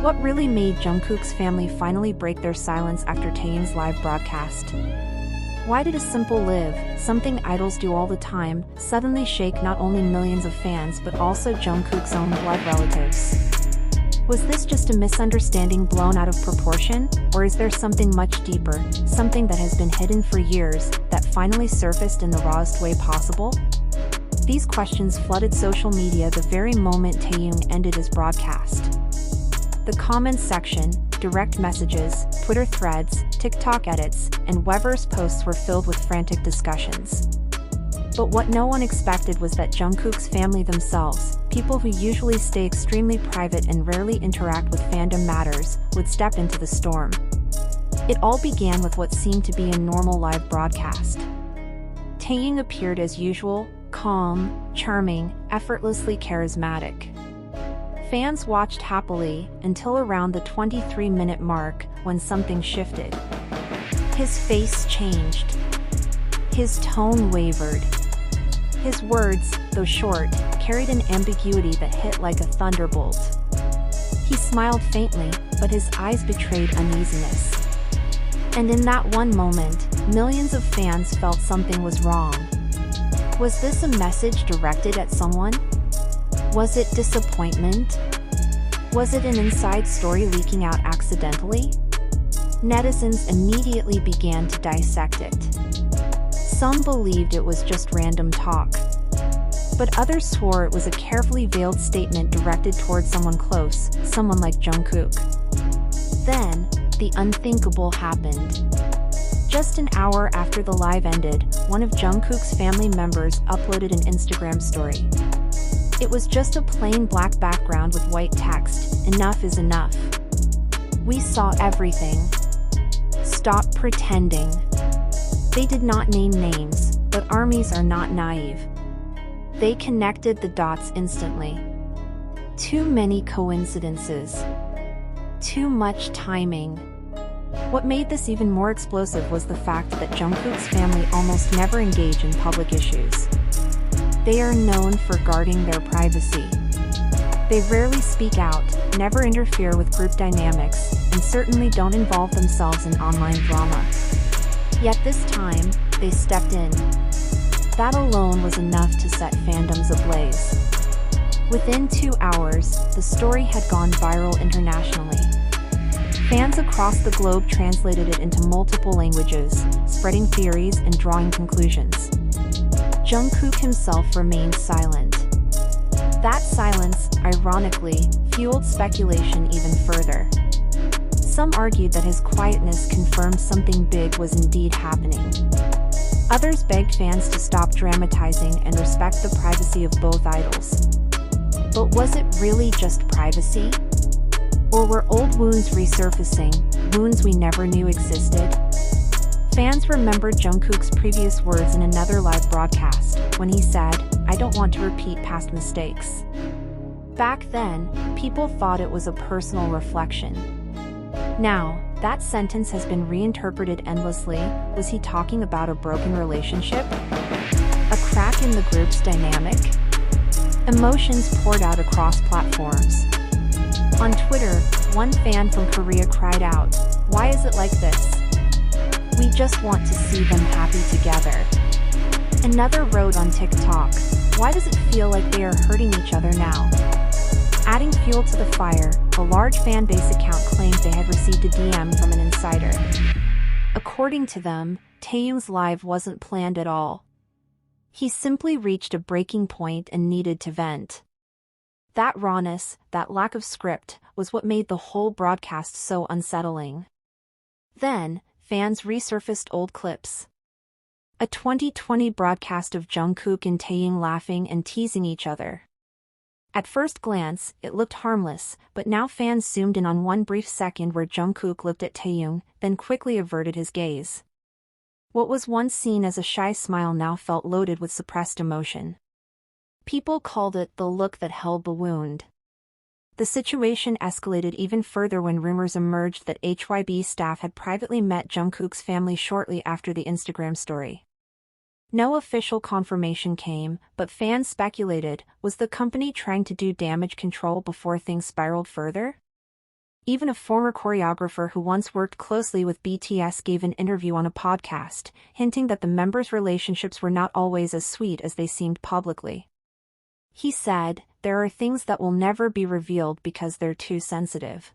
What really made Jungkook's family finally break their silence after Taehyung's live broadcast? Why did a simple live, something idols do all the time, suddenly shake not only millions of fans but also Jungkook's own blood relatives? Was this just a misunderstanding blown out of proportion, or is there something much deeper, something that has been hidden for years, that finally surfaced in the rawest way possible? These questions flooded social media the very moment Taehyung ended his broadcast. The comments section, direct messages, Twitter threads, TikTok edits, and Weverse posts were filled with frantic discussions. But what no one expected was that Jungkook's family themselves, people who usually stay extremely private and rarely interact with fandom matters, would step into the storm. It all began with what seemed to be a normal live broadcast. Taehyung appeared as usual, calm, charming, effortlessly charismatic. Fans watched happily until around the 23-minute mark when something shifted. His face changed. His tone wavered. His words, though short, carried an ambiguity that hit like a thunderbolt. He smiled faintly, but his eyes betrayed uneasiness. And in that one moment, millions of fans felt something was wrong. Was this a message directed at someone? Was it disappointment? Was it an inside story leaking out accidentally? Netizens immediately began to dissect it. Some believed it was just random talk, but others swore it was a carefully veiled statement directed towards someone close, someone like Jungkook. Then, the unthinkable happened. Just an hour after the live ended, one of Jungkook's family members uploaded an Instagram story. It was just a plain black background with white text, "Enough is enough. We saw everything. Stop pretending." They did not name names, but armies are not naive. They connected the dots instantly. Too many coincidences. Too much timing. What made this even more explosive was the fact that Jungkook's family almost never engage in public issues. They are known for guarding their privacy. They rarely speak out, never interfere with group dynamics, and certainly don't involve themselves in online drama. Yet this time, they stepped in. That alone was enough to set fandoms ablaze. Within 2 hours, the story had gone viral internationally. Fans across the globe translated it into multiple languages, spreading theories and drawing conclusions. Jungkook himself remained silent. That silence, ironically, fueled speculation even further. Some argued that his quietness confirmed something big was indeed happening. Others begged fans to stop dramatizing and respect the privacy of both idols. But was it really just privacy? Or were old wounds resurfacing, wounds we never knew existed? Fans remembered Jungkook's previous words in another live broadcast, when he said, "I don't want to repeat past mistakes." Back then, people thought it was a personal reflection. Now, that sentence has been reinterpreted endlessly. Was he talking about a broken relationship? A crack in the group's dynamic? Emotions poured out across platforms. On Twitter, one fan from Korea cried out, "Why is it like this? We just want to see them happy together." Another wrote on TikTok, "Why does it feel like they are hurting each other now?" Adding fuel to the fire, a large fan base account claimed they had received a DM from an insider. According to them, Taehyung's live wasn't planned at all. He simply reached a breaking point and needed to vent. That rawness, that lack of script, was what made the whole broadcast so unsettling. Then, fans resurfaced old clips. A 2020 broadcast of Jungkook and Taehyung laughing and teasing each other. At first glance, it looked harmless, but now fans zoomed in on one brief second where Jungkook looked at Taehyung, then quickly averted his gaze. What was once seen as a shy smile now felt loaded with suppressed emotion. People called it the look that held the wound. The situation escalated even further when rumors emerged that HYB staff had privately met Jungkook's family shortly after the Instagram story. No official confirmation came, but fans speculated, was the company trying to do damage control before things spiraled further? Even a former choreographer who once worked closely with BTS gave an interview on a podcast, hinting that the members' relationships were not always as sweet as they seemed publicly. He said, "There are things that will never be revealed because they're too sensitive."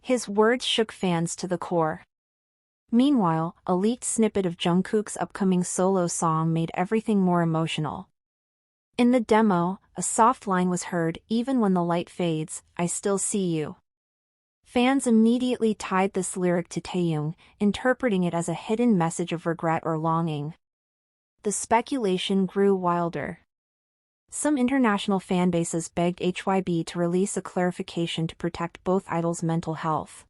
His words shook fans to the core. Meanwhile, a leaked snippet of Jungkook's upcoming solo song made everything more emotional. In the demo, a soft line was heard, "Even when the light fades, I still see you." Fans immediately tied this lyric to Taehyung, interpreting it as a hidden message of regret or longing. The speculation grew wilder. Some international fanbases begged HYB to release a clarification to protect both idols' mental health.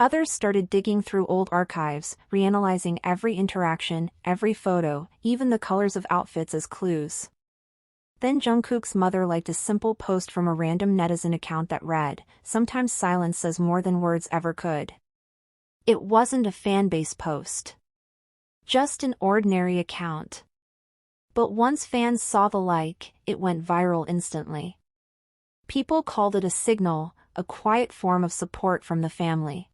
Others started digging through old archives, reanalyzing every interaction, every photo, even the colors of outfits as clues. Then Jungkook's mother liked a simple post from a random netizen account that read, "Sometimes silence says more than words ever could." It wasn't a fanbase post. Just an ordinary account. But once fans saw the like, it went viral instantly. People called it a signal, a quiet form of support from the family.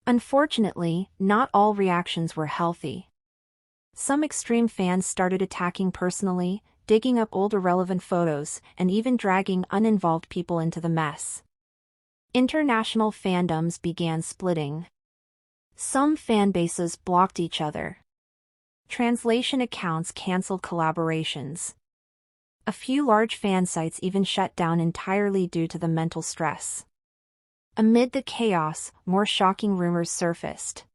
Unfortunately, not all reactions were healthy. Some extreme fans started attacking personally, digging up old irrelevant photos, and even dragging uninvolved people into the mess. International fandoms began splitting. Some fanbases blocked each other. Translation accounts canceled collaborations. A few large fan sites even shut down entirely due to the mental stress. Amid the chaos, more shocking rumors surfaced.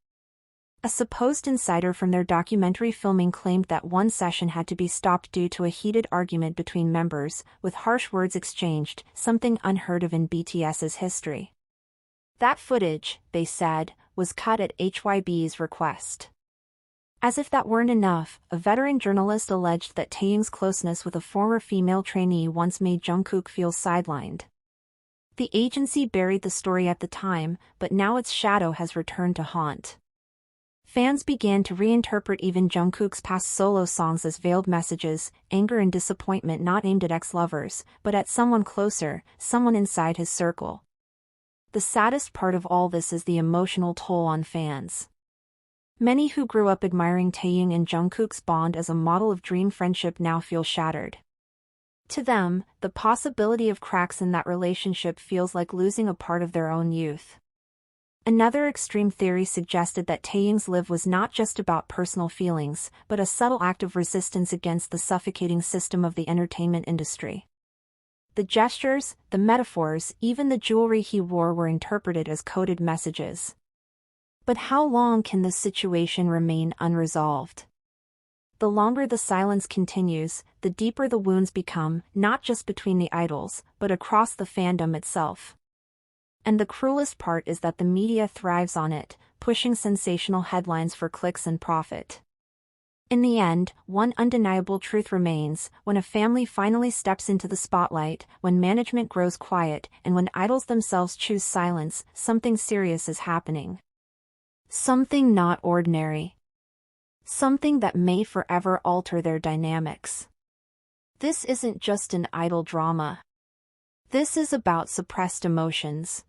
A supposed insider from their documentary filming claimed that one session had to be stopped due to a heated argument between members, with harsh words exchanged, something unheard of in BTS's history. That footage, they said, was cut at HYB's request. As if that weren't enough, a veteran journalist alleged that Taehyung's closeness with a former female trainee once made Jungkook feel sidelined. The agency buried the story at the time, but now its shadow has returned to haunt. Fans began to reinterpret even Jungkook's past solo songs as veiled messages, anger and disappointment not aimed at ex-lovers, but at someone closer, someone inside his circle. The saddest part of all this is the emotional toll on fans. Many who grew up admiring Taehyung and Jungkook's bond as a model of dream friendship now feel shattered. To them, the possibility of cracks in that relationship feels like losing a part of their own youth. Another extreme theory suggested that Taehyung's live was not just about personal feelings, but a subtle act of resistance against the suffocating system of the entertainment industry. The gestures, the metaphors, even the jewelry he wore were interpreted as coded messages. But how long can this situation remain unresolved? The longer the silence continues, the deeper the wounds become, not just between the idols, but across the fandom itself. And the cruelest part is that the media thrives on it, pushing sensational headlines for clicks and profit. In the end, one undeniable truth remains: when a family finally steps into the spotlight, when management grows quiet, and when idols themselves choose silence, something serious is happening. Something not ordinary. Something that may forever alter their dynamics. This isn't just an idol drama. This is about suppressed emotions.